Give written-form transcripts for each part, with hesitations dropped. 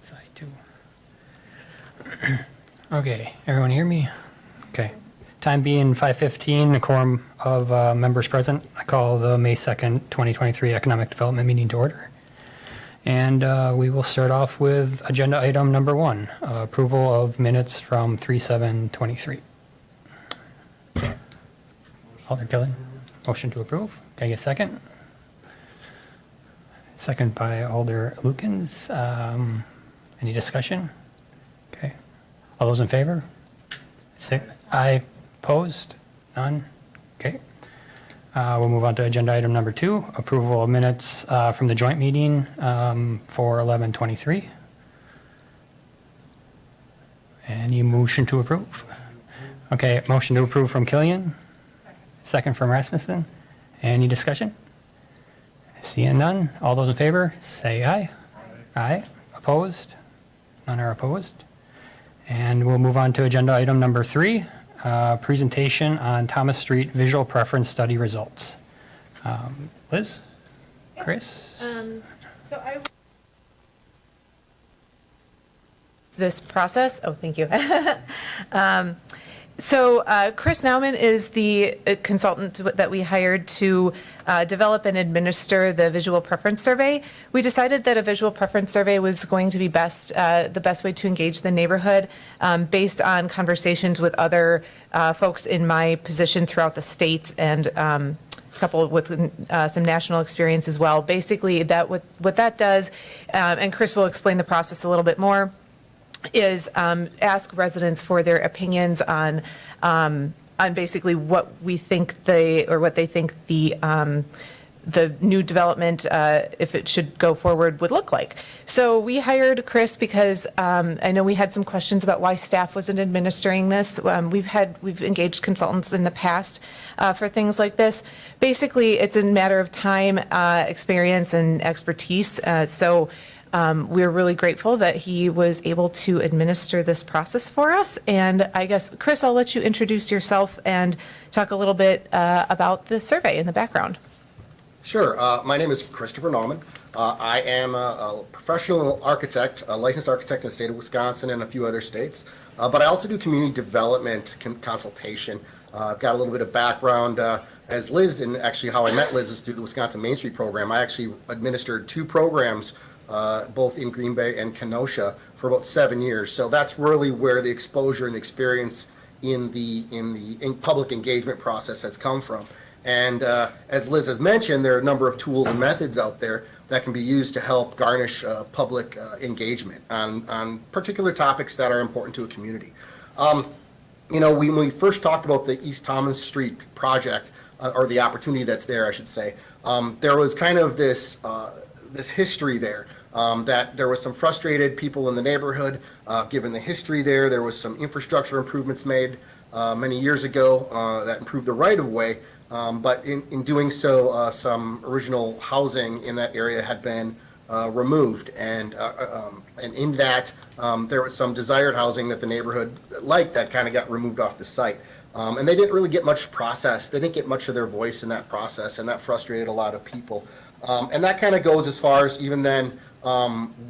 Side two. Okay, everyone hear me? Okay. Time being 5:15, the quorum of members present, I call the May 2nd, 2023 Economic Development meeting to order. And we will start off with agenda item number 1, approval of minutes from 3/7/23. Alder Gillen, motion to approve. Can I get a second? Second by Alder Lukens. Any discussion? Okay. All those in favor? Say aye. Opposed? None? Okay. We'll move on to agenda item number 2, approval of minutes from the joint meeting for 11/23. Any motion to approve? Okay, motion to approve from Killian. Second from Rasmussen. Any discussion? Seeing none, all those in favor, say aye. Aye. Opposed? None are opposed. And we'll move on to agenda item number 3, presentation on Thomas Street visual preference study results. Liz? Chris? This process. Oh, thank you. Chris Nauman is the consultant that we hired to develop and administer the visual preference survey. We decided that a visual preference survey was going to be the best way to engage the neighborhood based on conversations with other folks in my position throughout the state and coupled with some national experience as well. Basically, what that does, and Chris will explain the process a little bit more, is ask residents for their opinions on basically what we think what they think the new development, if it should go forward, would look like. So we hired Chris because I know we had some questions about why staff wasn't administering this. We've engaged consultants in the past for things like this. Basically, it's a matter of time, experience, and expertise. We're really grateful that he was able to administer this process for us. And I guess, Chris, I'll let you introduce yourself and talk a little bit about the survey in the background. Sure. My name is Christopher Nauman. I am a professional architect, a licensed architect in the state of Wisconsin and a few other states. But I also do community development consultation. I've got a little bit of background as Liz, and actually how I met Liz is through the Wisconsin Main Street program. I actually administered 2 programs both in Green Bay and Kenosha for about 7 years. So that's really where the exposure and the experience in the public engagement process has come from. And as Liz has mentioned, there are a number of tools and methods out there that can be used to help garnish public engagement on particular topics that are important to a community. When we first talked about the East Thomas Street project, or the opportunity that's there, I should say, there was kind of this history there, that there was some frustrated people in the neighborhood. Given the history there was some infrastructure improvements made many years ago that improved the right-of-way, but in doing so, some original housing in that area had been removed, and in that there was some desired housing that the neighborhood liked that kind of got removed off the site. And they didn't really get much process. They didn't get much of their voice in that process, and that frustrated a lot of people. And that kind of goes as far as even then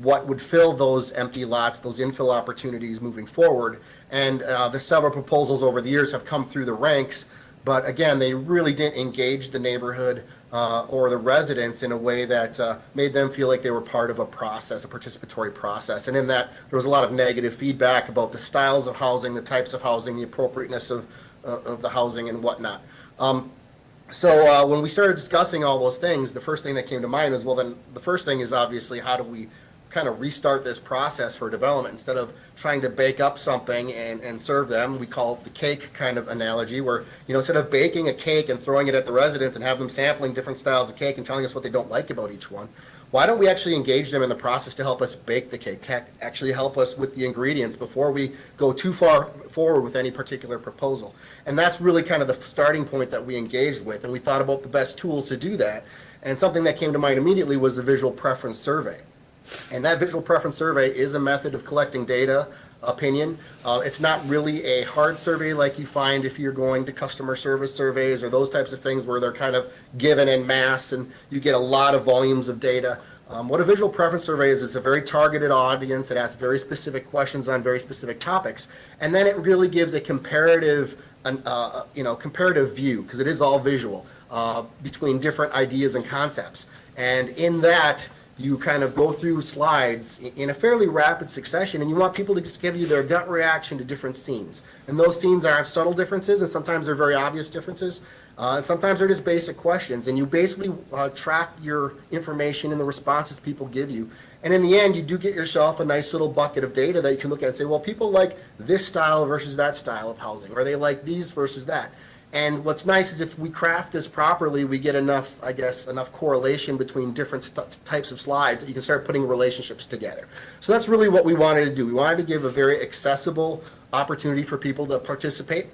what would fill those empty lots, those infill opportunities moving forward. And there's several proposals over the years have come through the ranks, but again, they really didn't engage the neighborhood or the residents in a way that made them feel like they were part of a process, a participatory process. And in that, there was a lot of negative feedback about the styles of housing, the types of housing, the appropriateness of the housing and whatnot. So when we started discussing all those things, the first thing that came to mind was, well, then the first thing is obviously how do we kind of restart this process for development instead of trying to bake up something and serve them. We call it the cake kind of analogy where, instead of baking a cake and throwing it at the residents and have them sampling different styles of cake and telling us what they don't like about each one, why don't we actually engage them in the process to help us bake the cake, actually help us with the ingredients before we go too far forward with any particular proposal. And that's really kind of the starting point that we engaged with, and we thought about the best tools to do that. And something that came to mind immediately was the visual preference survey. And that visual preference survey is a method of collecting data, opinion. It's not really a hard survey like you find if you're going to customer service surveys or those types of things where they're kind of given en masse and you get a lot of volumes of data. What a visual preference survey is, it's a very targeted audience. It asks very specific questions on very specific topics, and then it really gives a comparative, comparative view, because it is all visual, between different ideas and concepts. And in that, you kind of go through slides in a fairly rapid succession, and you want people to just give you their gut reaction to different scenes. And those scenes have subtle differences, and sometimes they're very obvious differences, and sometimes they're just basic questions. And you basically track your information and the responses people give you. And in the end, you do get yourself a nice little bucket of data that you can look at and say, well, people like this style versus that style of housing, or they like these versus that. And what's nice is if we craft this properly, we get enough, enough correlation between different types of slides that you can start putting relationships together. So that's really what we wanted to do. We wanted to give a very accessible opportunity for people to participate.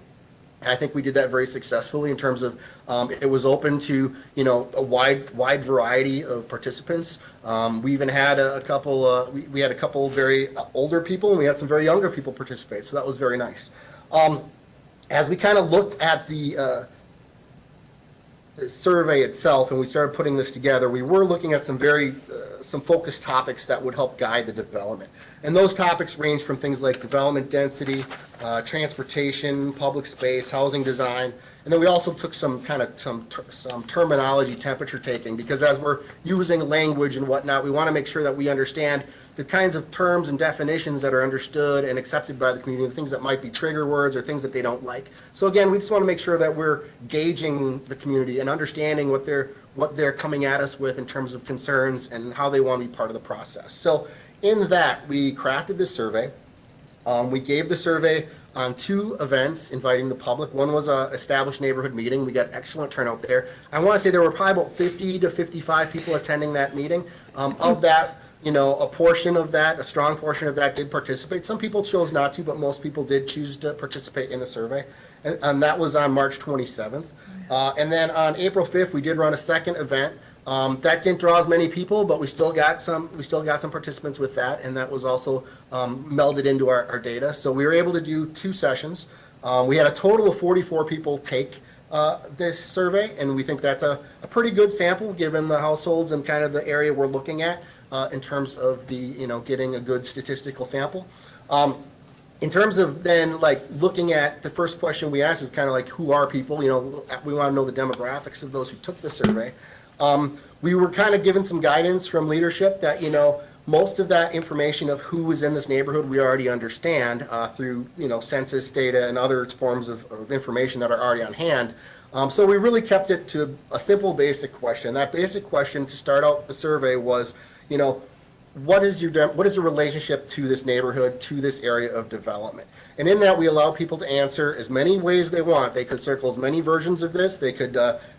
And I think we did that very successfully in terms of it was open to a wide variety of participants. We even had a couple we had a couple very older people, and we had some very younger people participate. So that was very nice. As we kind of looked at the survey itself and we started putting this together, we were looking at some focused topics that would help guide the development. And those topics range from things like development density, transportation, public space, housing design, and then we also took some terminology temperature taking, because as we're using language and whatnot, we want to make sure that we understand the kinds of terms and definitions that are understood and accepted by the community, the things that might be trigger words or things that they don't like. So again, we just want to make sure that we're gauging the community and understanding what they're coming at us with in terms of concerns and how they want to be part of the process. So in that, we crafted this survey. We gave the survey on 2 events inviting the public. One was a established neighborhood meeting. We got excellent turnout there. I want to say there were probably about 50 to 55 people attending that meeting. Of that, a portion of that, a strong portion of that did participate. Some people chose not to, but most people did choose to participate in the survey. And that was on March 27th. And then on April 5th, we did run a second event. That didn't draw as many people, but we still got some participants with that, and that was also melded into our data. So we were able to do 2 sessions. We had a total of 44 people take this survey, and we think that's a pretty good sample given the households and kind of the area we're looking at in terms of the getting a good statistical sample. In terms of then looking at the first question we asked is kind of like, who are people? We want to know the demographics of those who took the survey. We were kind of given some guidance from leadership that, most of that information of who was in this neighborhood we already understand through, census data and other forms of information that are already on hand. So we really kept it to a simple basic question. That basic question to start out the survey was, what is your relationship to this neighborhood, to this area of development? And in that, we allow people to answer as many ways they want. They could circle as many versions of this. They could,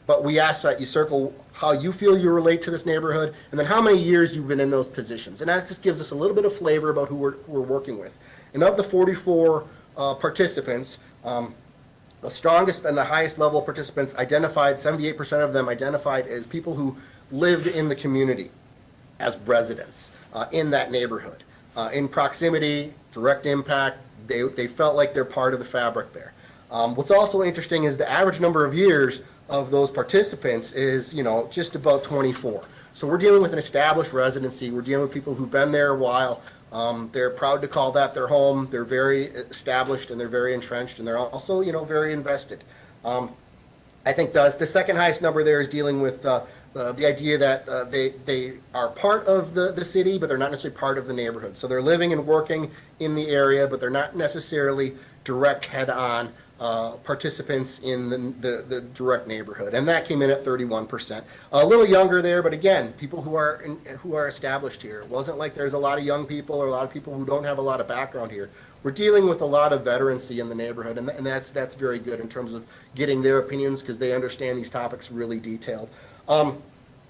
but we ask that you circle how you feel you relate to this neighborhood, and then how many years you've been in those positions. And that just gives us a little bit of flavor about who we're working with. And of the 44 participants, the strongest and the highest level participants identified, 78% of them identified as people who lived in the community as residents in that neighborhood. In proximity, direct impact, they felt like they're part of the fabric there. What's also interesting is the average number of years of those participants is, just about 24. So we're dealing with an established residency. We're dealing with people who've been there a while. They're proud to call that their home. They're very established and they're very entrenched, and they're also, very invested. I think the second highest number there is dealing with the idea that they are part of the city, but they're not necessarily part of the neighborhood. So they're living and working in the area, but they're not necessarily direct head-on participants in the direct neighborhood. And that came in at 31%. A little younger there, but again, people who are established here. It wasn't like there's a lot of young people or a lot of people who don't have a lot of background here. We're dealing with a lot of veterancy in the neighborhood, and that's very good in terms of getting their opinions because they understand these topics really detailed.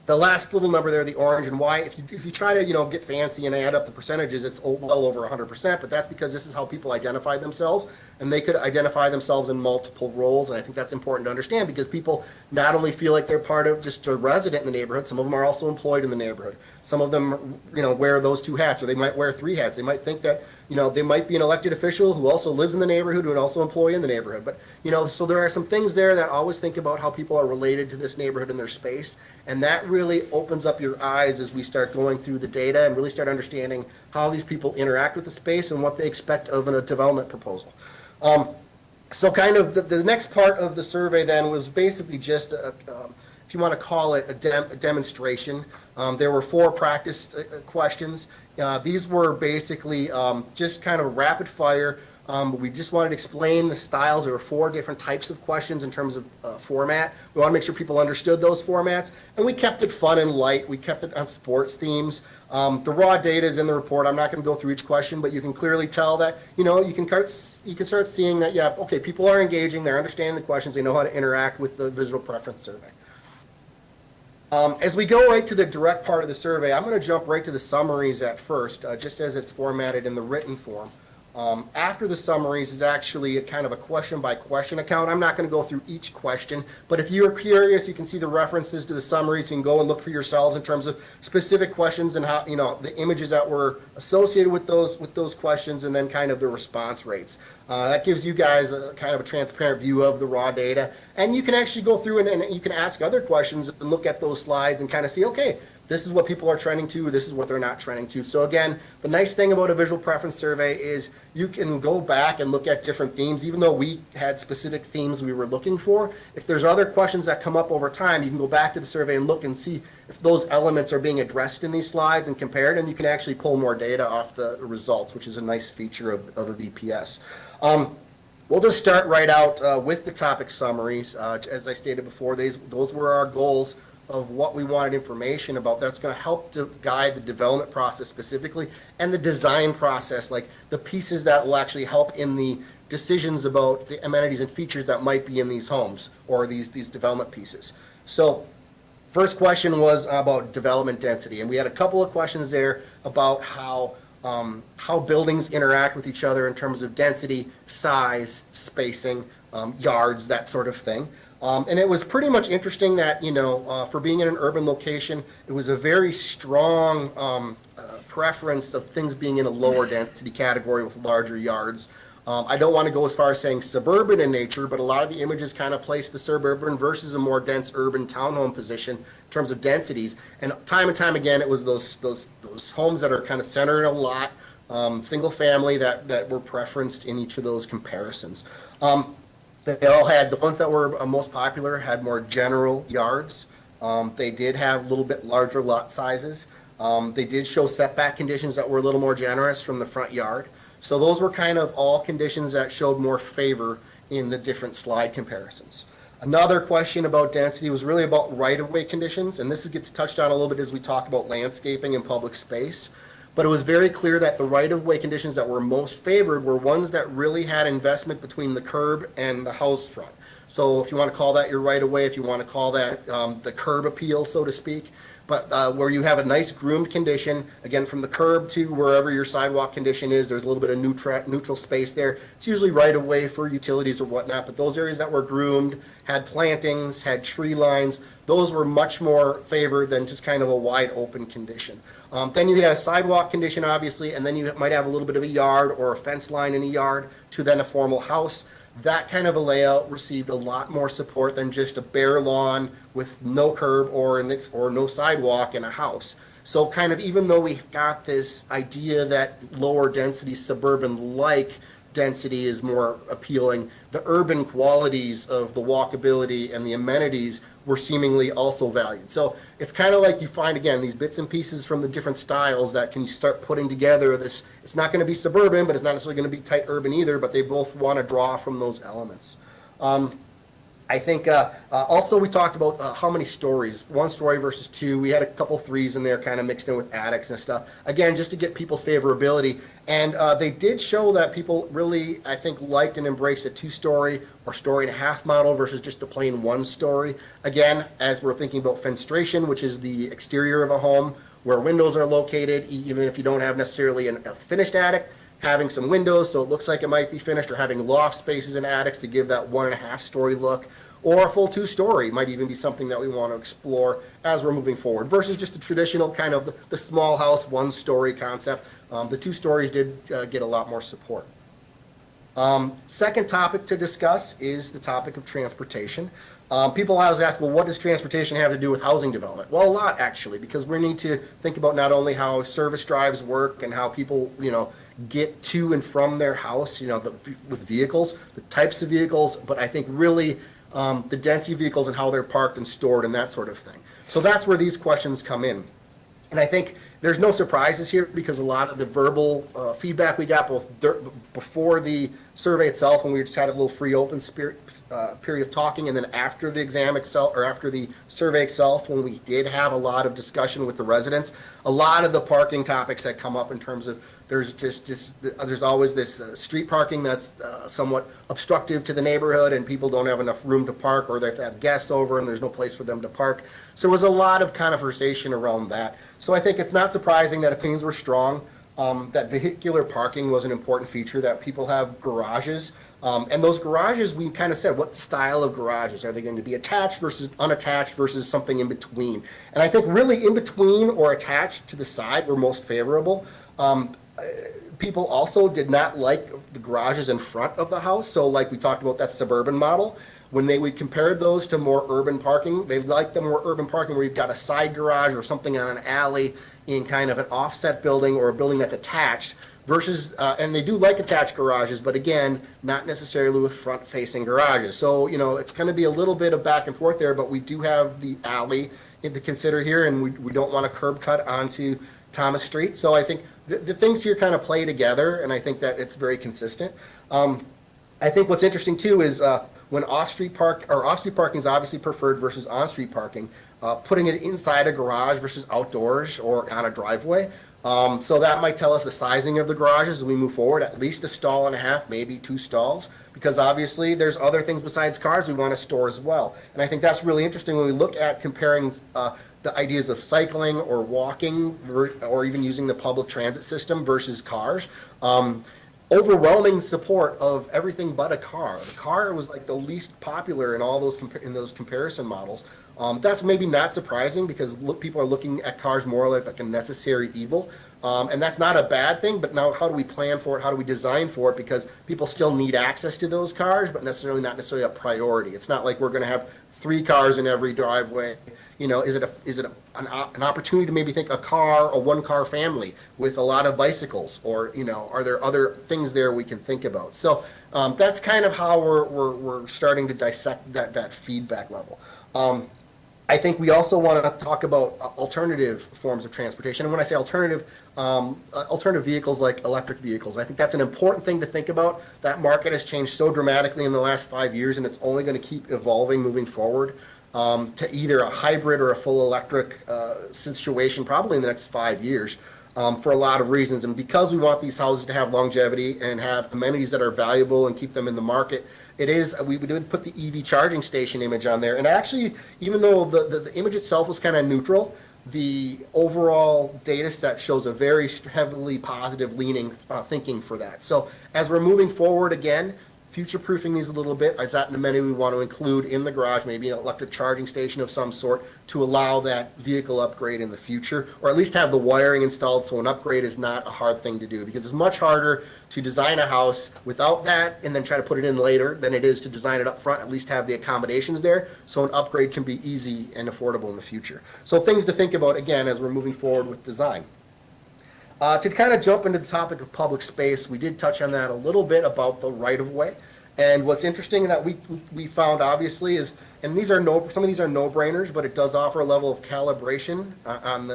The last little number there, the orange and white, if you try to get fancy and add up the percentages, it's well over 100%, but that's because this is how people identify themselves, and they could identify themselves in multiple roles, and I think that's important to understand because people not only feel like they're part of just a resident in the neighborhood, some of them are also employed in the neighborhood. Some of them wear those 2 hats, or they might wear 3 hats. They might think that they might be an elected official who also lives in the neighborhood and also employee in the neighborhood. But, so there are some things there that always think about how people are related to this neighborhood and their space. And that really really opens up your eyes as we start going through the data and really start understanding how these people interact with the space and what they expect of a development proposal. So kind of the next part of the survey then was basically just, if you want to call it a demonstration. There were 4 practice questions. These were basically just kind of rapid fire. We just wanted to explain the styles. There were 4 different types of questions in terms of format. We want to make sure people understood those formats, and we kept it fun and light. We kept it on sports themes. The raw data is in the report. I'm not going to go through each question, but you can clearly tell that, you can start seeing that, yeah, okay, people are engaging, they're understanding the questions, they know how to interact with the visual preference survey. As we go right to the direct part of the survey, I'm going to jump right to the summaries at first, just as it's formatted in the written form. After the summaries is actually a kind of a question-by-question account. I'm not going to go through each question, but if you're curious, you can see the references to the summaries. You can go and look for yourselves in terms of specific questions and how, the images that were associated with those questions, and then kind of the response rates. That gives you guys a kind of a transparent view of the raw data, and you can actually go through and you can ask other questions and look at those slides and kind of see, okay, this is what people are trending to, this is what they're not trending to. So again, the nice thing about a visual preference survey is you can go back and look at different themes, even though we had specific themes we were looking for. If there's other questions that come up over time, you can go back to the survey and look and see if those elements are being addressed in these slides and compared, and you can actually pull more data off the results, which is a nice feature of a VPS. We'll just start right out with the topic summaries. As I stated before, those were our goals of what we wanted information about. That's going to help to guide the development process specifically, and the design process, like the pieces that will actually help in the decisions about the amenities and features that might be in these homes or these development pieces. So first question was about development density, and we had a couple of questions there about how buildings interact with each other in terms of density, size, spacing, yards, that sort of thing. And it was pretty much interesting that, for being in an urban location, it was a very strong preference of things being in a lower density category with larger yards. I don't want to go as far as saying suburban in nature, but a lot of the images kind of place the suburban versus a more dense urban townhome position in terms of densities. And time again, it was those homes that are kind of centered in a lot, single family that were preferenced in each of those comparisons. They all had, the ones that were most popular had more general yards. They did have a little bit larger lot sizes. They did show setback conditions that were a little more generous from the front yard. So those were kind of all conditions that showed more favor in the different slide comparisons. Another question about density was really about right-of-way conditions, and this gets touched on a little bit as we talk about landscaping and public space. But it was very clear that the right-of-way conditions that were most favored were ones that really had investment between the curb and the house front. So if you want to call that your right-of-way, if you want to call that the curb appeal, so to speak, but where you have a nice groomed condition, again, from the curb to wherever your sidewalk condition is, there's a little bit of neutral space there. It's usually right-of-way for utilities or whatnot, but those areas that were groomed, had plantings, had tree lines, those were much more favored than just kind of a wide open condition. Then you had a sidewalk condition, obviously, and then you might have a little bit of a yard or a fence line in a yard to then a formal house. That kind of a layout received a lot more support than just a bare lawn with no curb or no sidewalk in a house. So kind of, even though we've got this idea that lower density suburban-like density is more appealing, the urban qualities of the walkability and the amenities were seemingly also valued. So it's kind of like you find, again, these bits and pieces from the different styles that can start putting together this. It's not going to be suburban, but it's not necessarily going to be tight urban either, but they both want to draw from those elements. I think also we talked about how many stories, 1 story versus 2. We had a couple 3s in there kind of mixed in with attics and stuff. Again, just to get people's favorability. And they did show that people really, I think, liked and embraced a 2-story or story-and-a-half model versus just a plain 1-story. Again, as we're thinking about fenestration, which is the exterior of a home where windows are located, even if you don't have necessarily a finished attic, having some windows so it looks like it might be finished, or having loft spaces and attics to give that 1.5-story look, or a full 2-story might even be something that we want to explore as we're moving forward, versus just a traditional kind of the small house 1-story concept. The 2 stories did get a lot more support. Second topic to discuss is the topic of transportation. People always ask, well, what does transportation have to do with housing development? Well, a lot, actually, because we need to think about not only how service drives work and how people, get to and from their house, with vehicles, the types of vehicles, but I think really the density of vehicles and how they're parked and stored and that sort of thing. So that's where these questions come in. And I think there's no surprises here because a lot of the verbal feedback we got both before the survey itself, when we just had a little free open period of talking, and then after the exam itself, or after the survey itself, when we did have a lot of discussion with the residents, a lot of the parking topics that come up in terms of there's always this street parking that's somewhat obstructive to the neighborhood, and people don't have enough room to park, or they have to have guests over and there's no place for them to park. So there was a lot of conversation around that. So I think it's not surprising that opinions were strong. That vehicular parking was an important feature, that people have garages. And those garages, we kind of said, what style of garages? Are they going to be attached versus unattached versus something in between? And I think really in between or attached to the side were most favorable. People also did not like the garages in front of the house. So like we talked about that suburban model, when we compared those to more urban parking, they liked the more urban parking where you've got a side garage or something on an alley in kind of an offset building or a building that's attached versus, and they do like attached garages, but again, not necessarily with front-facing garages. So, it's going to be a little bit of back and forth there, but we do have the alley to consider here, and we don't want a curb cut onto Thomas Street. So I think the things here kind of play together, and I think that it's very consistent. I think what's interesting too is when off-street parking is obviously preferred versus on-street parking, putting it inside a garage versus outdoors or on a driveway. So that might tell us the sizing of the garages as we move forward, at least a stall and a half, maybe 2 stalls, because obviously there's other things besides cars we want to store as well. And I think that's really interesting when we look at comparing the ideas of cycling or walking or even using the public transit system versus cars. Overwhelming support of everything but a car. The car was like the least popular in all those those comparison models. That's maybe not surprising because people are looking at cars more like a necessary evil. And that's not a bad thing, but now how do we plan for it? How do we design for it? Because people still need access to those cars, but not necessarily a priority. It's not like we're going to have 3 cars in every driveway. Is it an opportunity to maybe think a 1-car family with a lot of bicycles, or are there other things there we can think about? So that's kind of how we're starting to dissect that feedback level. I think we also want to talk about alternative forms of transportation. And when I say alternative vehicles like electric vehicles, I think that's an important thing to think about. That market has changed so dramatically in the last 5 years, and it's only going to keep evolving moving forward to either a hybrid or a full electric situation probably in the next 5 years. For a lot of reasons. And because we want these houses to have longevity and have amenities that are valuable and keep them in the market, we did put the EV charging station image on there. And actually, even though the image itself was kind of neutral, the overall data set shows a very heavily positive leaning thinking for that. So as we're moving forward again, future-proofing these a little bit, is that an amenity we want to include in the garage, maybe an electric charging station of some sort to allow that vehicle upgrade in the future, or at least have the wiring installed so an upgrade is not a hard thing to do, because it's much harder to design a house without that and then try to put it in later than it is to design it up front, at least have the accommodations there, so an upgrade can be easy and affordable in the future. So things to think about, again, as we're moving forward with design. To kind of jump into the topic of public space, we did touch on that a little bit about the right-of-way. And what's interesting that we found obviously is, and some of these are no-brainers, but it does offer a level of calibration on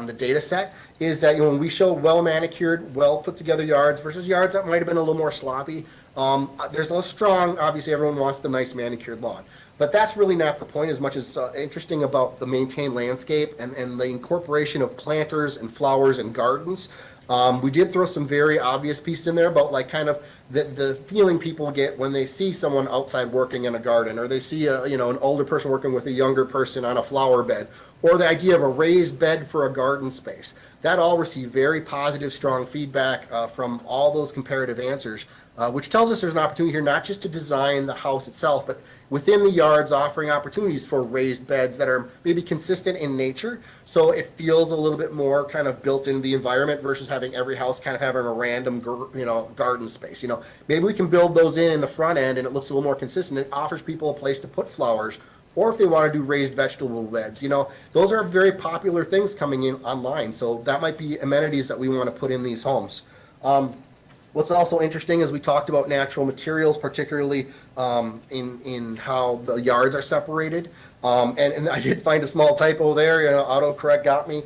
the data set, is that when we show well-manicured, well-put-together yards versus yards that might have been a little more sloppy, there's a strong, obviously everyone wants the nice manicured lawn. But that's really not the point as much as interesting about the maintained landscape and the incorporation of planters and flowers and gardens. We did throw some very obvious pieces in there about like kind of the feeling people get when they see someone outside working in a garden, or they see an older person working with a younger person on a flower bed, or the idea of a raised bed for a garden space. That all received very positive, strong feedback from all those comparative answers which tells us there's an opportunity here not just to design the house itself, but within the yards offering opportunities for raised beds that are maybe consistent in nature, so it feels a little bit more kind of built into the environment versus having every house kind of having a random, garden space. Maybe we can build those in the front end and it looks a little more consistent. It offers people a place to put flowers, or if they want to do raised vegetable beds. Those are very popular things coming in online, so that might be amenities that we want to put in these homes. What's also interesting is we talked about natural materials, particularly in how the yards are separated. And I did find a small typo there. Autocorrect got me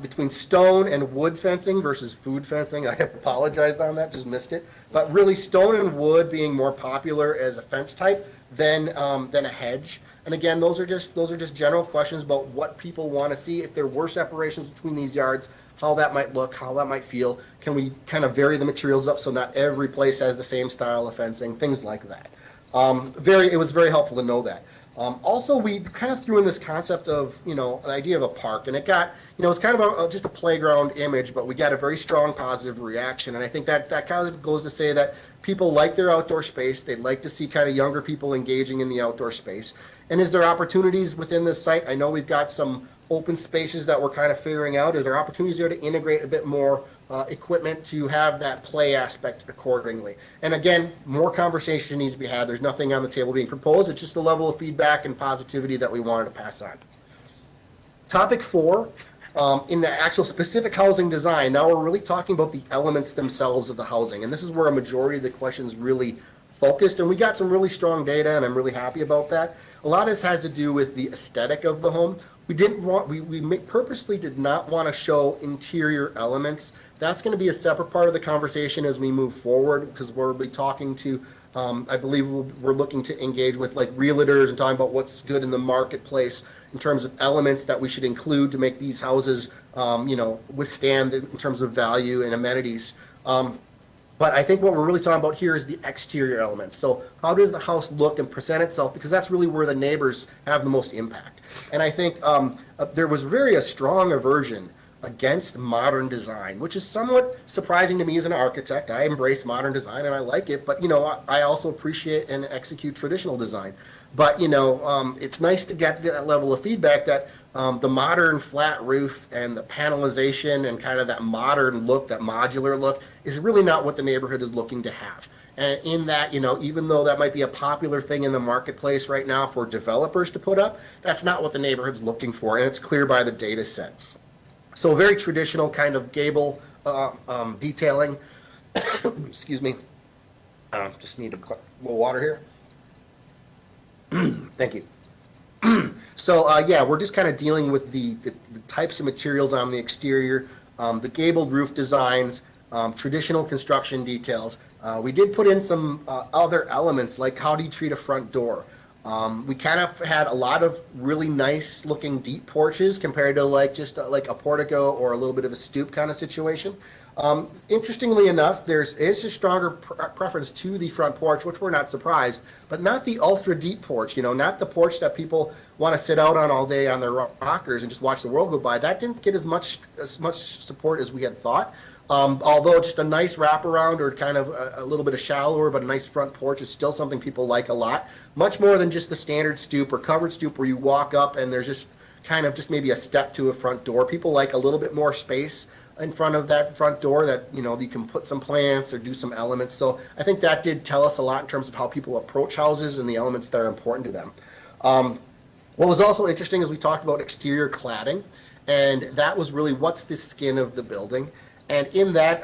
between stone and wood fencing versus food fencing. I apologize on that, just missed it. But really, stone and wood being more popular as a fence type than a hedge. And again, those are just general questions about what people want to see. If there were separations between these yards, how that might look, how that might feel. Can we kind of vary the materials up so not every place has the same style of fencing, things like that. It was very helpful to know that. Also, we kind of threw in this concept of, an idea of a park, and it got, it's kind of just a playground image, but we got a very strong positive reaction. And I think that kind of goes to say that people like their outdoor space. They'd like to see kind of younger people engaging in the outdoor space. And is there opportunities within this site? I know we've got some open spaces that we're kind of figuring out. Is there opportunities there to integrate a bit more equipment to have that play aspect accordingly? And again, more conversation needs to be had. There's nothing on the table being proposed. It's just a level of feedback and positivity that we wanted to pass on. Topic 4, in the actual specific housing design, now we're really talking about the elements themselves of the housing. And this is where a majority of the questions really focused, and we got some really strong data, and I'm really happy about that. A lot of this has to do with the aesthetic of the home. We purposely did not want to show interior elements. That's going to be a separate part of the conversation as we move forward, because we'll be talking to, I believe we're looking to engage with like realtors and talking about what's good in the marketplace in terms of elements that we should include to make these houses, withstand in terms of value and amenities. But I think what we're really talking about here is the exterior elements. So how does the house look and present itself? Because that's really where the neighbors have the most impact. And I think there was a strong aversion against modern design, which is somewhat surprising to me as an architect. I embrace modern design and I like it, but I also appreciate and execute traditional design. But it's nice to get that level of feedback that the modern flat roof and the panelization and kind of that modern look, that modular look, is really not what the neighborhood is looking to have. And in that, even though that might be a popular thing in the marketplace right now for developers to put up, that's not what the neighborhood's looking for, and it's clear by the data set. So very traditional kind of gable detailing. Excuse me. Just need a little water here. Thank you. So we're just kind of dealing with the types of materials on the exterior, the gabled roof designs, traditional construction details. We did put in some other elements, like how do you treat a front door? We kind of had a lot of really nice looking deep porches compared to like just like a portico or a little bit of a stoop kind of situation. Interestingly enough, there is a stronger preference to the front porch, which we're not surprised, but not the ultra deep porch, not the porch that people want to sit out on all day on their rockers and just watch the world go by. That didn't get as much support as we had thought. Although just a nice wraparound or kind of a little bit of shallower but a nice front porch is still something people like a lot, much more than just the standard stoop or covered stoop where you walk up and there's just kind of just maybe a step to a front door. People like a little bit more space in front of that front door that, you can put some plants or do some elements. So I think that did tell us a lot in terms of how people approach houses and the elements that are important to them. What was also interesting is we talked about exterior cladding, and that was really what's the skin of the building. And in that,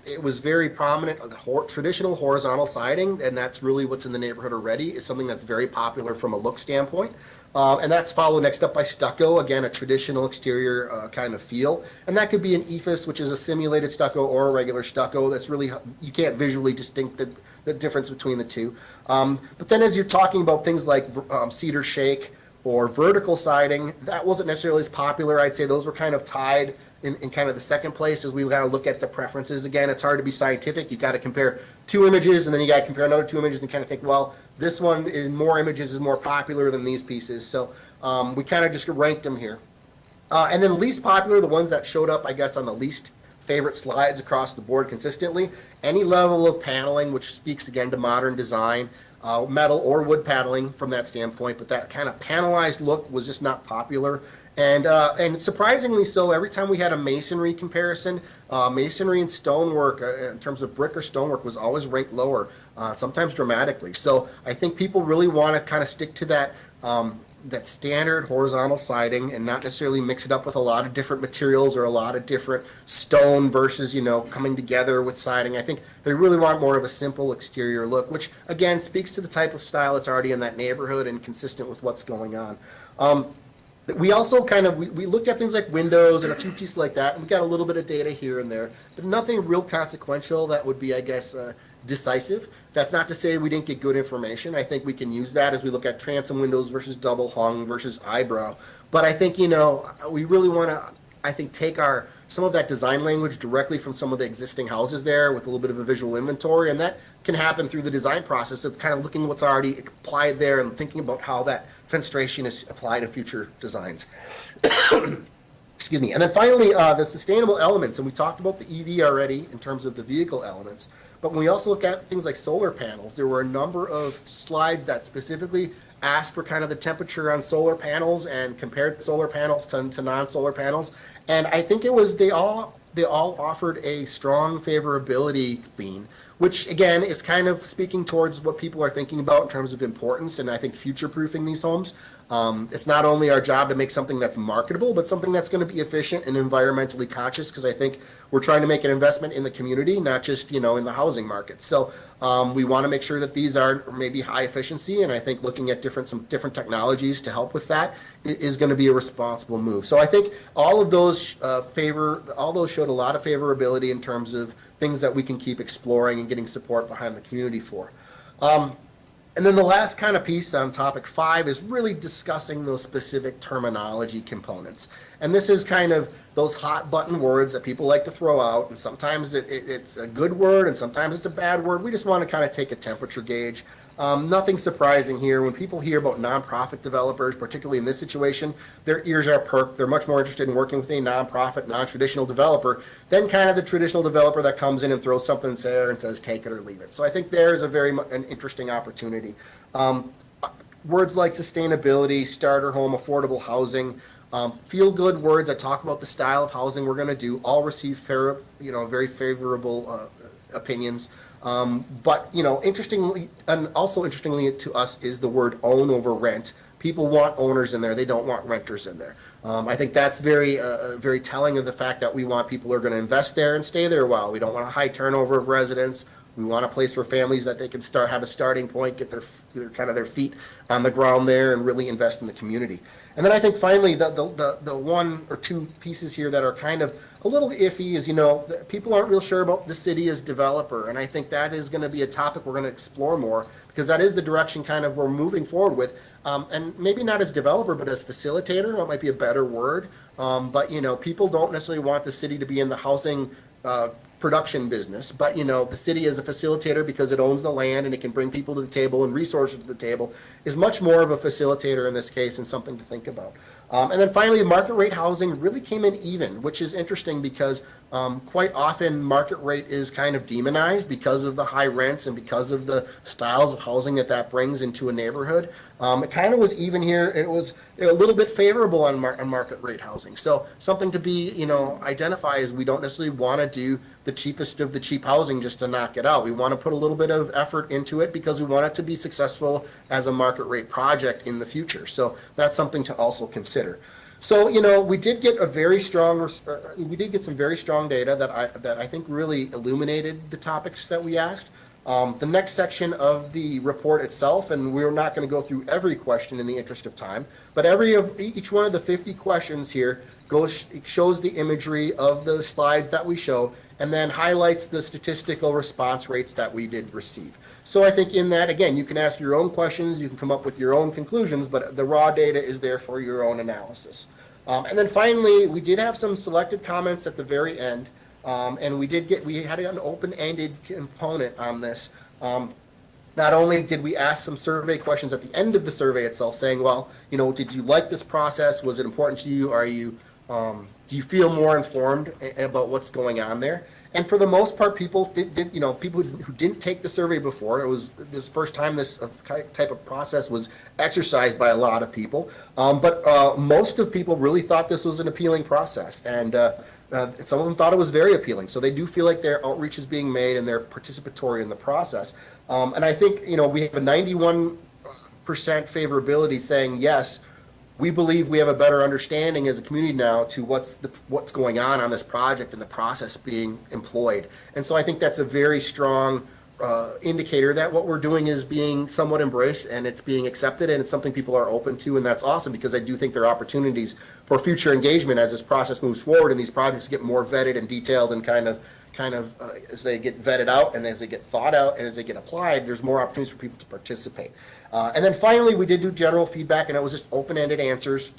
it was very prominent, traditional horizontal siding, and that's really what's in the neighborhood already, is something that's very popular from a look standpoint. And that's followed next up by stucco, again, a traditional exterior kind of feel. And that could be an ephes, which is a simulated stucco, or a regular stucco. That's really, you can't visually distinct the difference between the two. But then as you're talking about things like cedar shake or vertical siding, that wasn't necessarily as popular. I'd say those were kind of tied in kind of the second place as we got to look at the preferences. Again, it's hard to be scientific. You got to compare two images, and then you got to compare another two images and kind of think, well, this one in more images is more popular than these pieces. So we kind of just ranked them here. And then least popular, the ones that showed up, I guess, on the least favorite slides across the board consistently. Any level of paneling, which speaks again to modern design, metal or wood paneling from that standpoint, but that kind of panelized look was just not popular. And surprisingly so, every time we had a masonry comparison, masonry and stonework, in terms of brick or stonework, was always ranked lower, sometimes dramatically. So I think people really want to kind of stick to that standard horizontal siding and not necessarily mix it up with a lot of different materials or a lot of different stone versus, coming together with siding. I think they really want more of a simple exterior look, which again speaks to the type of style that's already in that neighborhood and consistent with what's going on. We also we looked at things like windows and a few pieces like that, and we got a little bit of data here and there, but nothing real consequential that would be, I guess, decisive. That's not to say we didn't get good information. I think we can use that as we look at transom windows versus double hung versus eyebrow. But I think, we really want to, take some of that design language directly from some of the existing houses there with a little bit of a visual inventory, and that can happen through the design process of kind of looking what's already applied there and thinking about how that fenestration is applied in future designs. Excuse me. And then finally, the sustainable elements, and we talked about the EV already in terms of the vehicle elements, but when we also look at things like solar panels, there were a number of slides that specifically asked for kind of the temperature on solar panels and compared solar panels to non-solar panels. And I think they all offered a strong favorability lean, which again is kind of speaking towards what people are thinking about in terms of importance and I think future-proofing these homes. It's not only our job to make something that's marketable, but something that's going to be efficient and environmentally conscious, because I think we're trying to make an investment in the community, not just, in the housing market. So we want to make sure that these are maybe high efficiency, and I think looking at some different technologies to help with that is going to be a responsible move. So I think all of those showed a lot of favorability in terms of things that we can keep exploring and getting support behind the community for. And then the last kind of piece on topic 5 is really discussing those specific terminology components. And this is kind of those hot button words that people like to throw out, and sometimes it's a good word and sometimes it's a bad word. We just want to kind of take a temperature gauge. Nothing surprising here. When people hear about nonprofit developers, particularly in this situation, their ears are perked. They're much more interested in working with a nonprofit, non-traditional developer than kind of the traditional developer that comes in and throws something there and says, take it or leave it. So I think there's an interesting opportunity. Words like sustainability, starter home, affordable housing, feel-good words that talk about the style of housing we're going to do all receive very favorable opinions. But interestingly to us is the word own over rent. People want owners in there. They don't want renters in there. I think that's very telling of the fact that we want people who are going to invest there and stay there a while. We don't want a high turnover of residents. We want a place for families that they can have a starting point, get their feet on the ground there, and really invest in the community. And then I think finally the one or two pieces here that are kind of a little iffy is, people aren't real sure about the city as developer, and I think that is going to be a topic we're going to explore more, because that is the direction kind of we're moving forward with, and maybe not as developer, but as facilitator. That might be a better word. But people don't necessarily want the city to be in the housing production business, but the city as a facilitator, because it owns the land and it can bring people to the table and resources to the table, is much more of a facilitator in this case, and something to think about. And then finally, market rate housing really came in even, which is interesting because quite often market rate is kind of demonized because of the high rents and because of the styles of housing that brings into a neighborhood. It kind of was even here. It was a little bit favorable on market rate housing. So something to be, identify is we don't necessarily want to do the cheapest of the cheap housing just to knock it out. We want to put a little bit of effort into it because we want it to be successful as a market rate project in the future. So that's something to also consider. So, we did get some very strong data that I think really illuminated the topics that we asked. The next section of the report itself, and we're not going to go through every question in the interest of time, but each one of the 50 questions here shows the imagery of the slides that we show, and then highlights the statistical response rates that we did receive. So I think in that, again, you can ask your own questions, you can come up with your own conclusions, but the raw data is there for your own analysis. And then finally, we did have some selected comments at the very end. And we had an open-ended component on this. Not only did we ask some survey questions at the end of the survey itself, saying, well, did you like this process? Was it important to you? Are you Do you feel more informed about what's going on there? And for the most part, people people who didn't take the survey before, it was this first time this type of process was exercised by a lot of people. But most of people really thought this was an appealing process, and some of them thought it was very appealing. So they do feel like their outreach is being made and they're participatory in the process. And I think we have a 91% favorability saying yes. We believe we have a better understanding as a community now to what's going on this project and the process being employed. And so I think that's a very strong indicator that what we're doing is being somewhat embraced and it's being accepted and it's something people are open to, and that's awesome because I do think there are opportunities for future engagement as this process moves forward and these projects get more vetted and detailed and kind of as they get vetted out and as they get thought out and as they get applied, there's more opportunities for people to participate. And then finally, we did do general feedback, and it was just open-ended answers.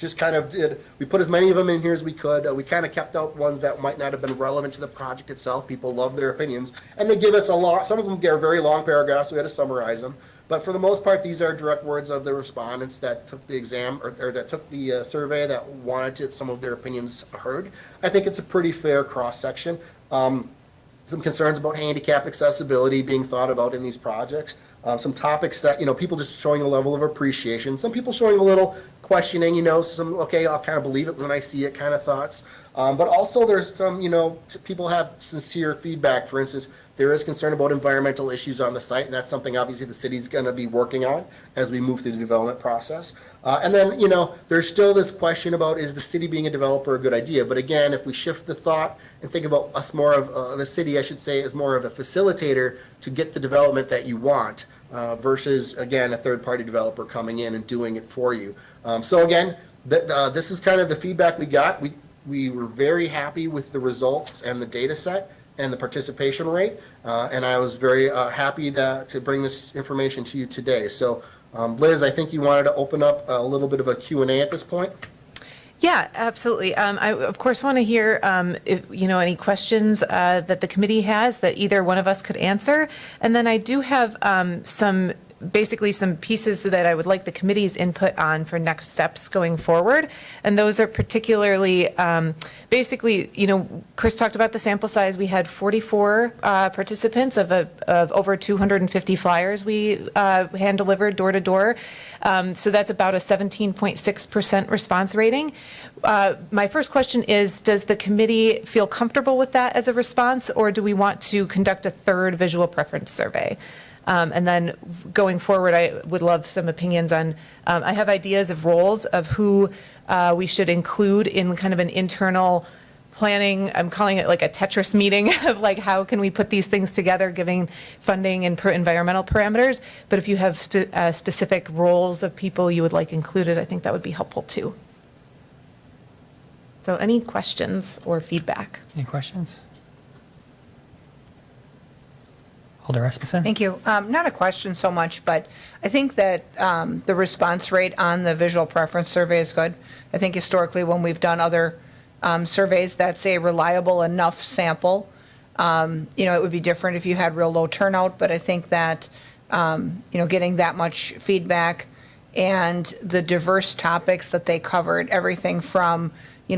We put as many of them in here as we could. We kind of kept out ones that might not have been relevant to the project itself. People love their opinions, and they give us a lot. Some of them are very long paragraphs, so we had to summarize them. But for the most part, these are direct words of the respondents that took the exam or that took the survey that wanted some of their opinions heard. I think it's a pretty fair cross-section. Some concerns about handicap accessibility being thought about in these projects. Some topics that, people just showing a level of appreciation. Some people showing a little questioning, some, okay, I'll kind of believe it when I see it kind of thoughts. But also there's some, people have sincere feedback. For instance, there is concern about environmental issues on the site, and that's something obviously the city's going to be working on as we move through the development process. And then, there's still this question about, is the city being a developer a good idea? But again, if we shift the thought and think about us more of, the city, I should say, as more of a facilitator to get the development that you want, versus, again, a third-party developer coming in and doing it for you. So again, this is kind of the feedback we got. We were very happy with the results and the data set and the participation rate, and I was very happy to bring this information to you today. So, Liz, I think you wanted to open up a little bit of a Q&A at this point. Yeah, absolutely. I, of course, want to hear any questions that the committee has that either one of us could answer. And then I do have some pieces that I would like the committee's input on for next steps going forward. And those are particularly, Chris talked about the sample size. We had 44 participants of over 250 flyers we hand delivered door to door. So that's about a 17.6% response rating. My first question is, does the committee feel comfortable with that as a response, or do we want to conduct a third visual preference survey? And then going forward, I would love some opinions on, I have ideas of roles of who we should include in kind of an internal planning. I'm calling it like a Tetris meeting of like, how can we put these things together, giving funding and environmental parameters. But if you have specific roles of people you would like included, I think that would be helpful too. So any questions or feedback? Any questions? Alder Rasmussen? Thank you. Not a question so much, but I think that the response rate on the visual preference survey is good. I think historically when we've done other surveys, that's a reliable enough sample. It would be different if you had real low turnout, but I think that, getting that much feedback and the diverse topics that they covered, everything from,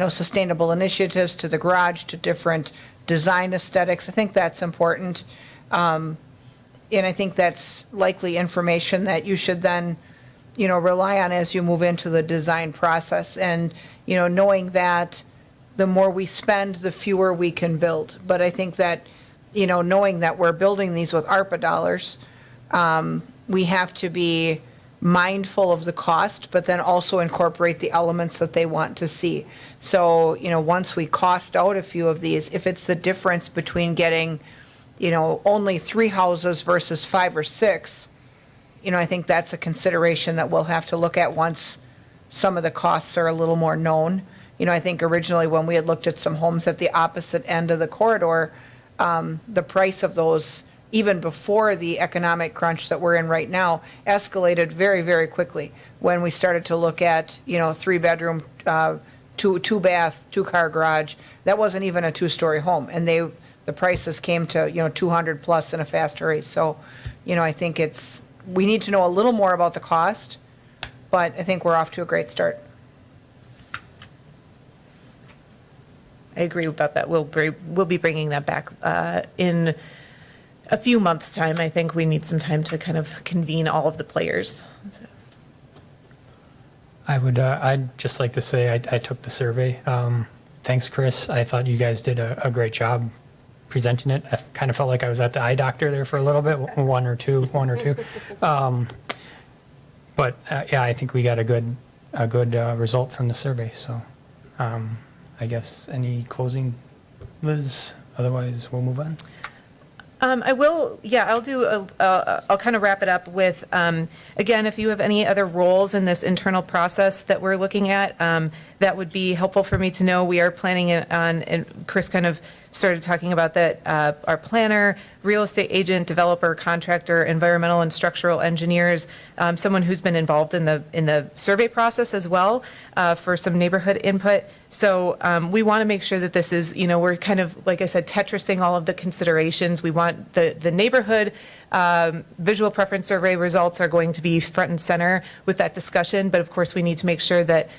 sustainable initiatives to the garage to different design aesthetics, I think that's important. And I think that's likely information that you should then, rely on as you move into the design process. And, knowing that the more we spend, the fewer we can build. But I think that, knowing that we're building these with ARPA dollars, we have to be mindful of the cost, but then also incorporate the elements that they want to see. So, once we cost out a few of these, if it's the difference between getting only 3 houses versus 5 or 6, I think that's a consideration that we'll have to look at once some of the costs are a little more known. I think originally when we had looked at some homes at the opposite end of the corridor, the price of those, even before the economic crunch that we're in right now, escalated very, very quickly when we started to look at, 3-bedroom, 2-bath, 2-car garage. That wasn't even a 2-story home. And the prices came to, 200 plus in a fast hurry. So, I think we need to know a little more about the cost, but I think we're off to a great start. I agree about that. We'll be bringing that back in a few months' time. I think we need some time to kind of convene all of the players. I'd just like to say I took the survey. Thanks, Chris. I thought you guys did a great job presenting it. I kind of felt like I was at the eye doctor there for a little bit, one or two. But yeah, I think we got a good result from the survey. So I guess any closing, Liz? Otherwise, we'll move on. I'll kind of wrap it up with, again, if you have any other roles in this internal process that we're looking at, that would be helpful for me to know. We are planning on, and Chris kind of started talking about that, our planner, real estate agent, developer, contractor, environmental and structural engineers, someone who's been involved in the survey process as well, for some neighborhood input. So we want to make sure that this is, we're kind of, like I said, Tetrising all of the considerations. We want the neighborhood visual preference survey results are going to be front and center with that discussion. But of course, we need to make sure that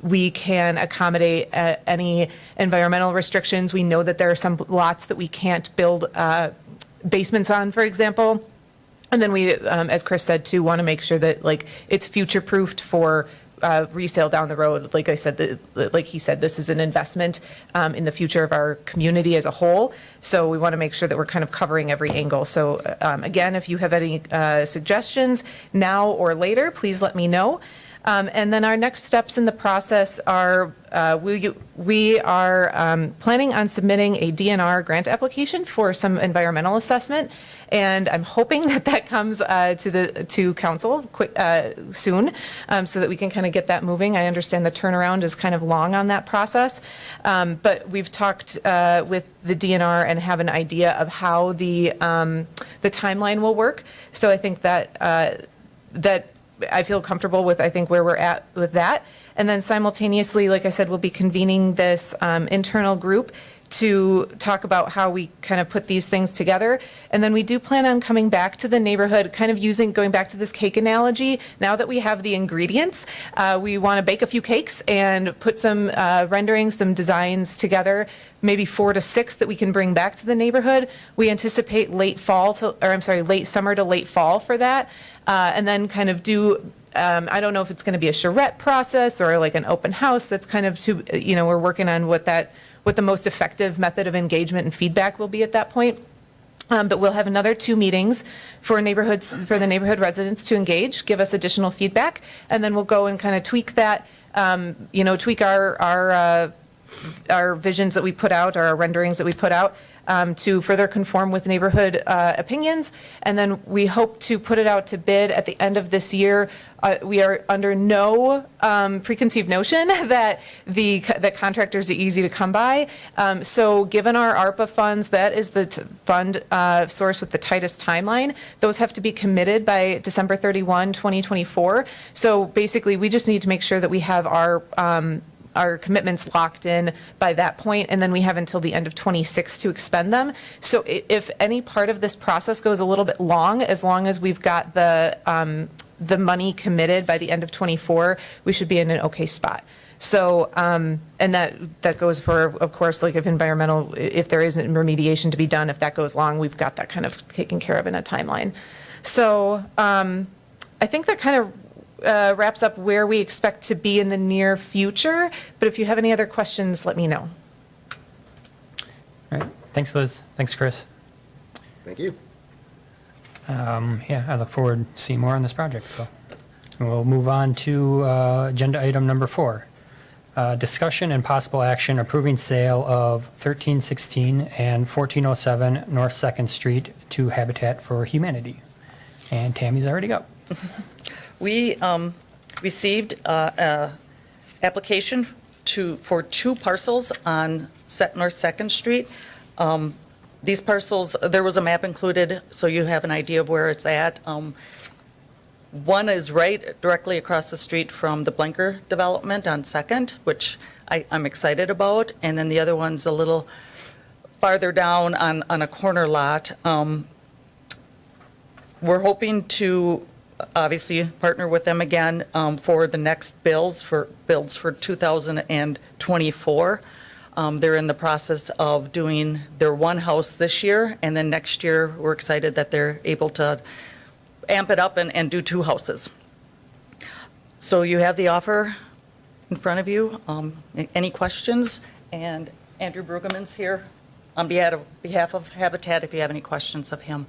we can accommodate any environmental restrictions. We know that there are some lots that we can't build basements on, for example. And then we, as Chris said, too, want to make sure that it's future-proofed for resale down the road. Like I said, like he said, this is an investment in the future of our community as a whole. So we want to make sure that we're kind of covering every angle. So again, if you have any suggestions now or later, please let me know. And then our next steps in the process are we are planning on submitting a DNR grant application for some environmental assessment, and I'm hoping that comes to council soon, so that we can kind of get that moving. I understand the turnaround is kind of long on that process, but we've talked with the DNR and have an idea of how the timeline will work. So I think that I feel comfortable with, I think, where we're at with that. And then simultaneously, like I said, we'll be convening this internal group to talk about how we kind of put these things together. And then we do plan on coming back to the neighborhood, kind of going back to this cake analogy. Now that we have the ingredients, we want to bake a few cakes and put some renderings, some designs together, maybe 4 to 6 that we can bring back to the neighborhood. We anticipate late summer to late fall for that. And then kind of do, I don't know if it's going to be a charrette process or like an open house. That's kind of we're working on what the most effective method of engagement and feedback will be at that point. But we'll have another 2 meetings for the neighborhood residents to engage, give us additional feedback, and then we'll go and kind of tweak that, tweak our visions that we put out, our renderings that we put out, to further conform with neighborhood opinions. And then we hope to put it out to bid at the end of this year. We are under no preconceived notion that that contractors are easy to come by. So given our ARPA funds, that is the fund source with the tightest timeline. Those have to be committed by December 31, 2024. So basically, we just need to make sure that we have our commitments locked in by that point, and then we have until the end of 26 to expend them. So if any part of this process goes a little bit long as we've got the money committed by the end of 24, we should be in an okay spot. So, and that goes for, of course, like if there isn't remediation to be done, if that goes long, we've got that kind of taken care of in a timeline. So I think that kind of wraps up where we expect to be in the near future. But if you have any other questions, let me know. All right. Thanks, Liz. Thanks, Chris. Thank you. Yeah, I look forward to seeing more on this project. So we'll move on to agenda item number 4. Discussion and possible action approving sale of 1316 and 1407 North 2nd Street to Habitat for Humanity. And Tammy's already up. We received an application for 2 parcels on North 2nd Street. These parcels, there was a map included, so you have an idea of where it's at. One is right directly across the street from the Blinker development on 2nd, which I'm excited about, and then the other one's a little farther down on a corner lot. We're hoping to obviously partner with them again for the next builds for 2024. They're in the process of doing their one house this year, and then next year, we're excited that they're able to amp it up and do 2 houses. So you have the offer in front of you. Any questions? And Andrew Brueggemann's here on behalf of Habitat if you have any questions of him.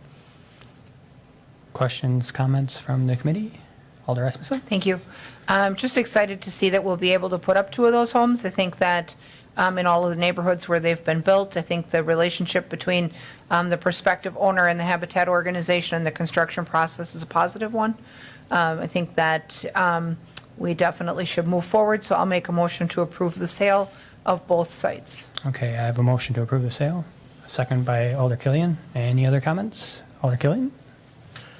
Questions, comments from the committee? Alder Rasmussen? Thank you. I'm just excited to see that we'll be able to put up 2 of those homes. I think that in all of the neighborhoods where they've been built, I think the relationship between the prospective owner and the Habitat organization and the construction process is a positive one. I think that we definitely should move forward, so I'll make a motion to approve the sale of both sites. Okay, I have a motion to approve the sale. Second by Alder Killian. Any other comments? Alder Killian?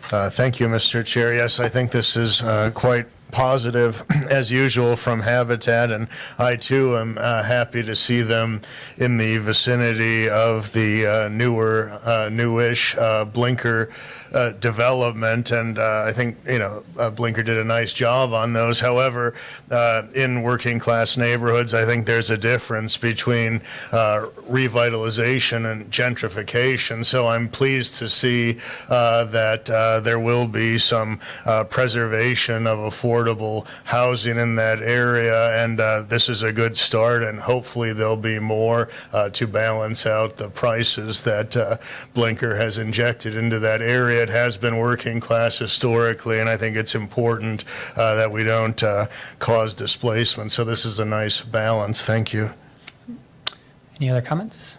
Thank you, Mr. Chair. Yes, I think this is quite positive, as usual, from Habitat, and I, too, am happy to see them in the vicinity of the newish Blinker development, and I think, Blinker did a nice job on those. However, in working-class neighborhoods, I think there's a difference between revitalization and gentrification, so I'm pleased to see that there will be some preservation of affordable housing in that area, and this is a good start, and hopefully there'll be more to balance out the prices that Blinker has injected into that area. It has been working class historically, and I think it's important that we don't cause displacement, so this is a nice balance. Thank you. Any other comments?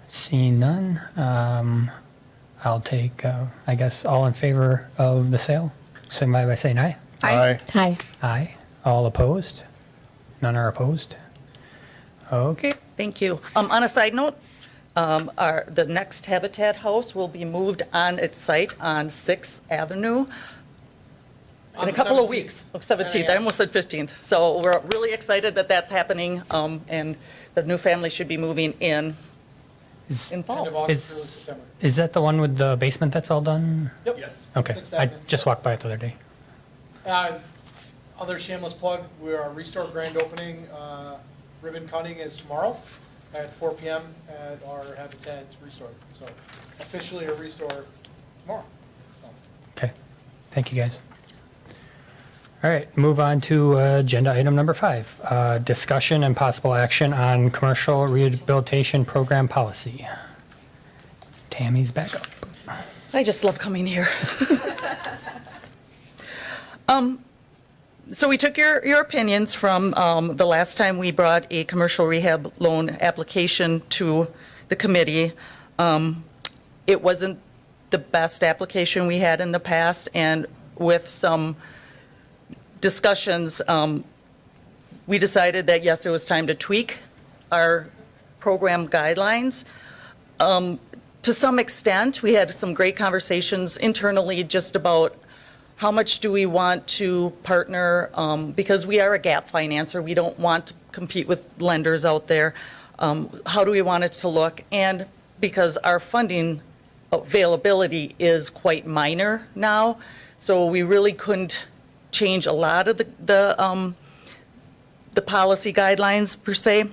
Seeing none, I'll take, I guess, all in favor of the sale. Signify by saying aye. Aye. Aye. Aye. All opposed? None are opposed? Okay. Thank you. On a side note, the next Habitat house will be moved on its site on 6th Avenue in a couple of weeks. 17th, I almost said 15th. So we're really excited that that's happening, and the new family should be moving in Is, fall. is that the one with the basement that's all done? Yep. Yes. Okay. Sixth I Avenue. just walked by it the other day. Other shameless plug, our Restore grand opening, ribbon cutting is tomorrow at 4 PM at our Habitat Restore. So officially a Restore tomorrow. So. Okay. Thank you, guys. All right, move on to agenda item number 5, discussion and possible action on commercial rehabilitation program policy. Tammy's back up. I just love coming here. So we took your opinions from the last time we brought a commercial rehab loan application to the committee. It wasn't the best application we had in the past, and with some discussions, we decided that, yes, it was time to tweak our program guidelines. To some extent, we had some great conversations internally just about how much do we want to partner, because we are a gap financer. We don't want to compete with lenders out there. How do we want it to look? And because our funding availability is quite minor now, so we really couldn't change a lot of the policy guidelines per se.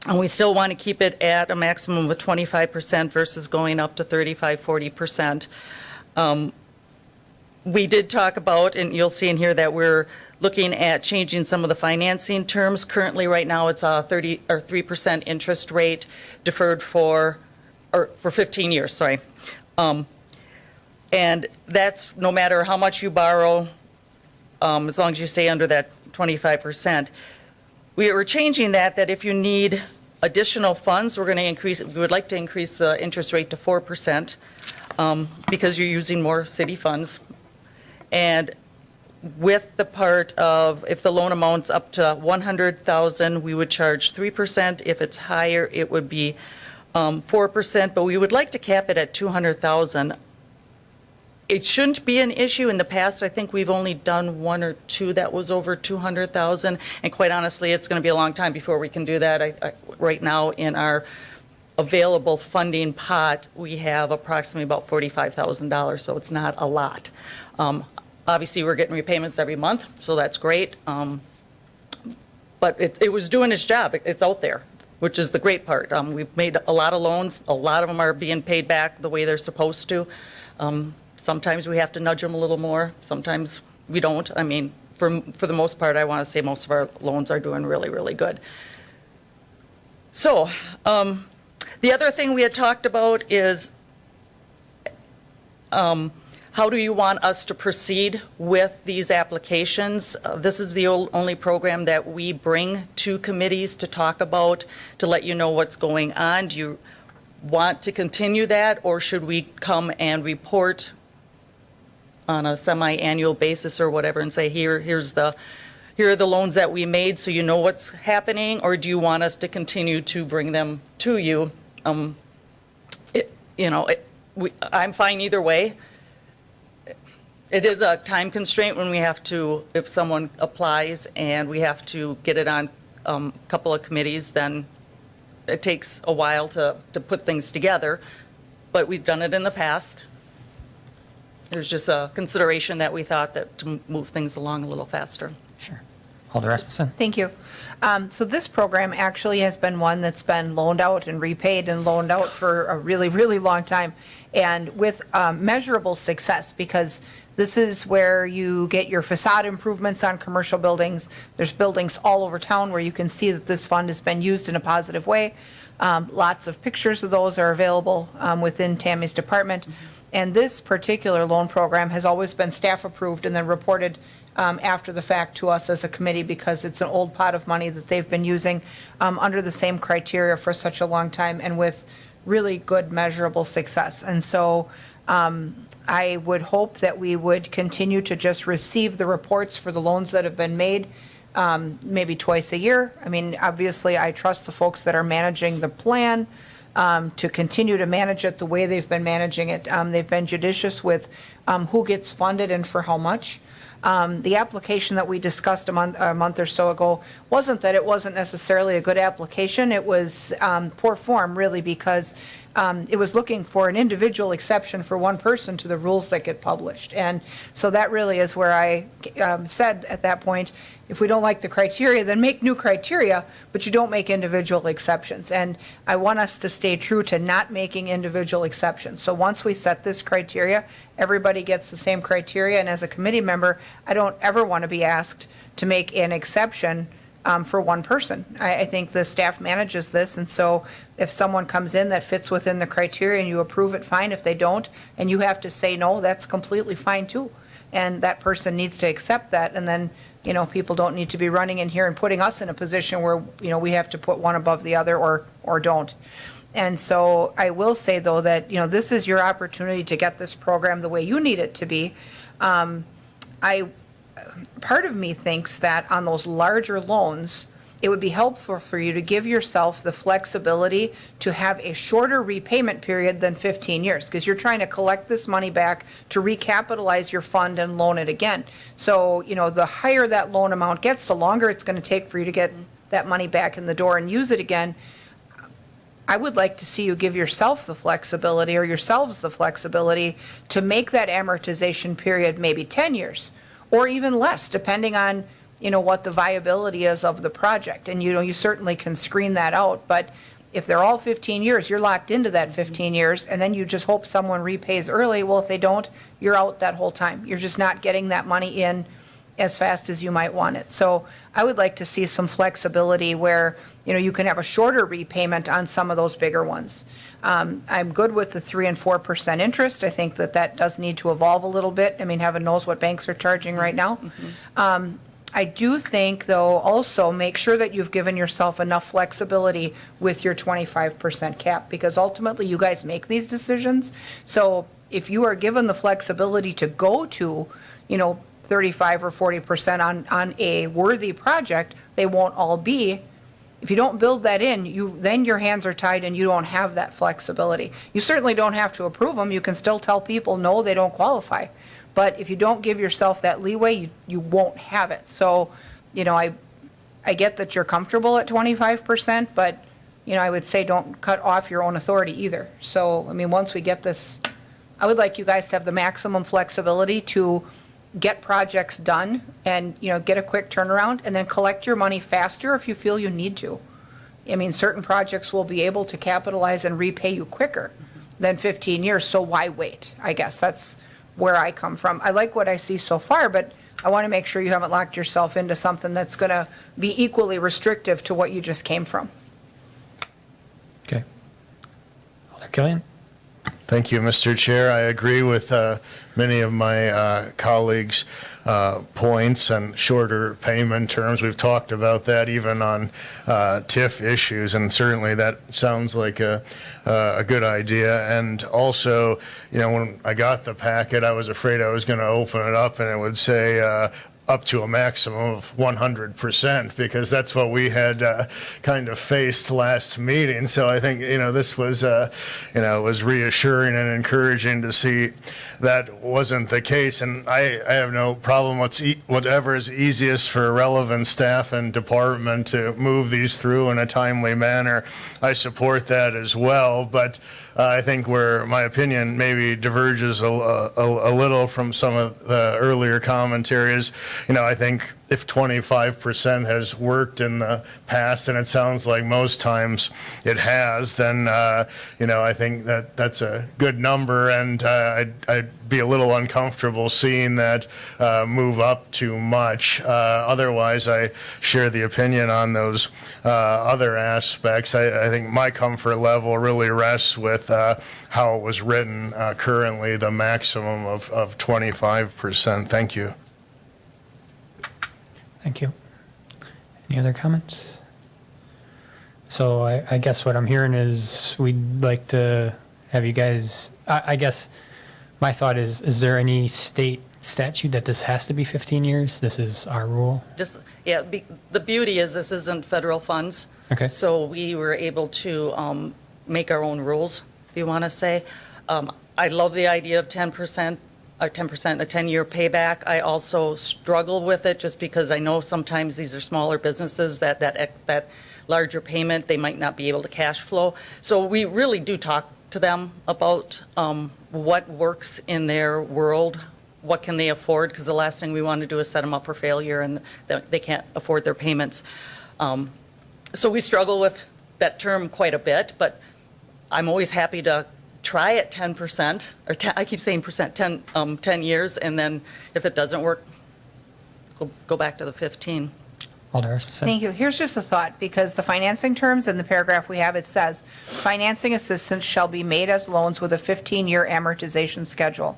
And we still want to keep it at a maximum of 25% versus going up to 35, 40%. We did talk about, and you'll see in here that we're looking at changing some of the financing terms. Currently, right now, it's a 3% interest rate deferred for 15 years, sorry. And that's no matter how much you borrow, as long as you stay under that 25%. We were changing that if you need additional funds, we would like to increase the interest rate to 4%, because you're using more city funds. And with the part of, if the loan amount's up to 100,000, we would charge 3%. If it's higher, it would be 4%, but we would like to cap it at 200,000. It shouldn't be an issue. In the past, I think we've only done 1 or 2 that was over 200,000, and quite honestly, it's going to be a long time before we can do that. Right now, in our available funding pot, we have approximately about $45,000, so it's not a lot. Obviously, we're getting repayments every month, so that's great. but it was doing its job. It's out there, which is the great part. We've made a lot of loans. A lot of them are being paid back the way they're supposed to. Sometimes we have to nudge them a little more. Sometimes we don't. I mean, for the most part, I want to say most of our loans are doing really, really good. So the other thing we had talked about is how do you want us to proceed with these applications? This is the only program that we bring to committees to talk about, to let you know what's going on. Do you want to continue that, or should we come and report on a semi-annual basis or whatever and say, here are the loans that we made so you know what's happening, or do you want us to continue to bring them to you? I'm fine either way. It is a time constraint when we have to, if someone applies and we have to get it on a couple of committees, then it takes a while to put things together, but we've done it in the past. There's just a consideration that we thought that to move things along a little faster. Sure. Alder Rasmussen? Thank you. So this program actually has been one that's been loaned out and repaid and loaned out for a really, really long time, and with measurable success, because this is where you get your facade improvements on commercial buildings. There's buildings all over town where you can see that this fund has been used in a positive way. Lots of pictures of those are available within Tammy's department. And this particular loan program has always been staff approved and then reported after the fact to us as a committee, because it's an old pot of money that they've been using under the same criteria for such a long time and with really good measurable success. And so I would hope that we would continue to just receive the reports for the loans that have been made, maybe twice a year. I mean, obviously, I trust the folks that are managing the plan to continue to manage it the way they've been managing it. They've been judicious with who gets funded and for how much. The application that we discussed a month or so ago wasn't that it wasn't necessarily a good application. It was poor form, really, because it was looking for an individual exception for one person to the rules that get published. And so that really is where I said at that point, if we don't like the criteria, then make new criteria, but you don't make individual exceptions. And I want us to stay true to not making individual exceptions. So once we set this criteria, everybody gets the same criteria. And as a committee member, I don't ever want to be asked to make an exception for one person. I think the staff manages this, and so if someone comes in that fits within the criteria and you approve it, fine. If they don't, and you have to say no, that's completely fine too. And that person needs to accept that, and then, people don't need to be running in here and putting us in a position where, we have to put one above the other or don't. And so I will say, though, that, this is your opportunity to get this program the way you need it to be. Part of me thinks that on those larger loans, it would be helpful for you to give yourself the flexibility to have a shorter repayment period than 15 years, because you're trying to collect this money back to recapitalize your fund and loan it again. So, the higher that loan amount gets, the longer it's going to take for you to get that money back in the door and use it again. I would like to see you give yourself the flexibility, or yourselves the flexibility, to make that amortization period maybe 10 years. Or even less, depending on, what the viability is of the project. And, you certainly can screen that out. But if they're all 15 years, you're locked into that 15 years, and then you just hope someone repays early. Well, if they don't, you're out that whole time. You're just not getting that money in as fast as you might want it. So I would like to see some flexibility where, you can have a shorter repayment on some of those bigger ones. I'm good with the 3% and 4% interest. I think that does need to evolve a little bit. I mean, heaven knows what banks are charging right now. I do think, though, also make sure that you've given yourself enough flexibility with your 25% cap, because ultimately you guys make these decisions. So if you are given the flexibility to go to, 35 or 40% on a worthy project, they won't all be. If you don't build that in, then your hands are tied and you don't have that flexibility. You certainly don't have to approve them. You can still tell people, no, they don't qualify. But if you don't give yourself that leeway, you won't have it. So, I get that you're comfortable at 25%, but, I would say don't cut off your own authority either. So, once we get this, I would like you guys to have the maximum flexibility to get projects done and, get a quick turnaround, and then collect your money faster if you feel you need to. I mean, certain projects will be able to capitalize and repay you quicker than 15 years, so why wait? I guess that's where I come from. I like what I see so far, but I want to make sure you haven't locked yourself into something that's going to be equally restrictive to what you just came from. Okay. Alder Killian? Thank you, Mr. Chair. I agree with many of my colleagues' points and shorter payment terms. We've talked about that even on TIF issues, and certainly that sounds like a good idea. And also, when I got the packet, I was afraid I was going to open it up and it would say up to a maximum of 100%, because that's what we had kind of faced last meeting. So I think, this was, was reassuring and encouraging to see that wasn't the case. And I have no problem with whatever is easiest for relevant staff and department to move these through in a timely manner. I support that as well. But I think where my opinion maybe diverges a little from some of the earlier commentaries, I think if 25% has worked in the past, and it sounds like most times it has, then, I think that's a good number, and I'd be a little uncomfortable seeing that move up too much. Otherwise, I share the opinion on those other aspects. I think my comfort level really rests with how it was written currently, the maximum of 25%. Thank you. Thank you. Any other comments? So I guess what I'm hearing is we'd like to have you guys, I guess my thought is there any state statute that this has to be 15 years? This is our rule? The beauty is this isn't federal funds. Okay. So we were able to make our own rules, if you want to say. I love the idea of 10%. A 10%, a 10-year payback. I also struggle with it just because I know sometimes these are smaller businesses that larger payment, they might not be able to cash flow. So we really do talk to them about what works in their world, what can they afford, because the last thing we want to do is set them up for failure and they can't afford their payments. So we struggle with that term quite a bit, but I'm always happy to try at 10%, or I keep saying percent, 10 years, and then if it doesn't work, go back to the 15. Alder Rasmussen? Thank you. Here's just a thought, because the financing terms in the paragraph we have, it says, financing assistance shall be made as loans with a 15-year amortization schedule.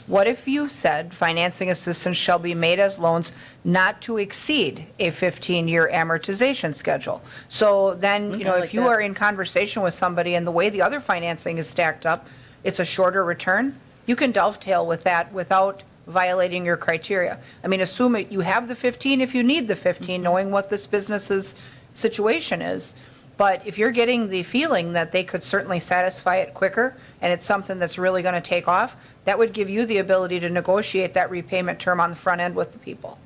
What if you said financing assistance shall be made as loans not to exceed a 15-year amortization schedule? So then, I like if you that. are in conversation with somebody and the way the other financing is stacked up, it's a shorter return, you can dovetail with that without violating your criteria. I mean, assume you have the 15 if you need the 15, knowing what this business's situation is. But if you're getting the feeling that they could certainly satisfy it quicker, and it's something that's really going to take off, that would give you the ability to negotiate that repayment term on the front end with the people.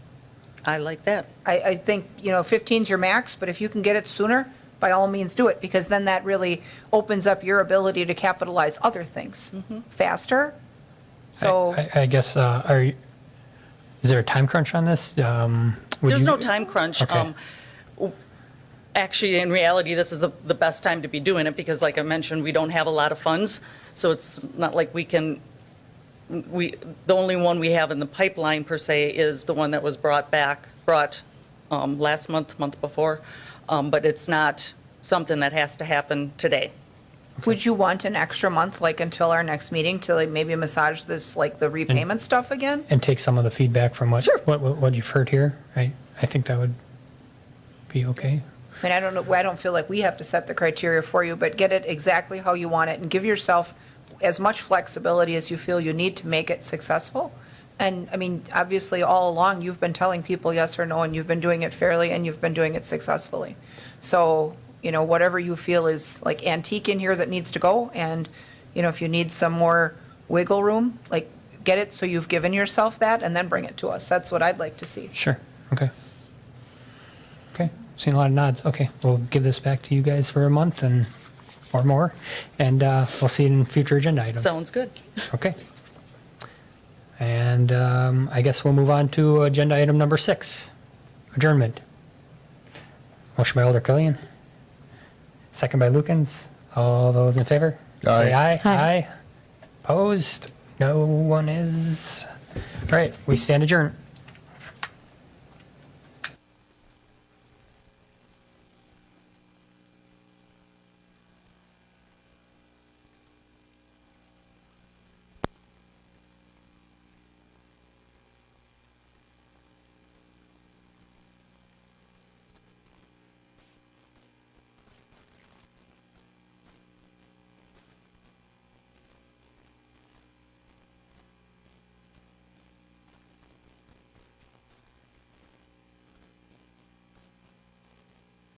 I like that. I think, 15's your max, but if you can get it sooner, by all means do it, because then that really opens up your ability to capitalize other things faster. So, I guess, is there a time crunch on this? There's no time crunch. Okay. Actually, in reality, this is the best time to be doing it because, like I mentioned, we don't have a lot of funds. So it's not like the only one we have in the pipeline, per se, is the one that was brought last month before. But it's not something that has to happen today. would you want an extra month, like until our next meeting, to like maybe massage this, like the repayment stuff again? And take some of the feedback from what you've heard here, right? I think that would be okay. I mean, I don't know, I don't feel like we have to set the criteria for you, but get it exactly how you want it and give yourself as much flexibility as you feel you need to make it successful. And, I mean, obviously, all along, you've been telling people yes or no, and you've been doing it fairly, and you've been doing it successfully. So, whatever you feel is like antique in here that needs to go, and, if you need some more wiggle room, like, get it so you've given yourself that, and then bring it to us. That's what I'd like to see. Sure, okay. Okay, seen a lot of nods. Okay, we'll give this back to you guys for a month or more, and we'll see it in future agenda items. Sounds good. Okay. And I guess we'll move on to agenda item number 6, adjournment. Motion by Alder Killian, second by Lukens. All those in favor? Say aye. Aye. Opposed? No one is. All right, we stand adjourned.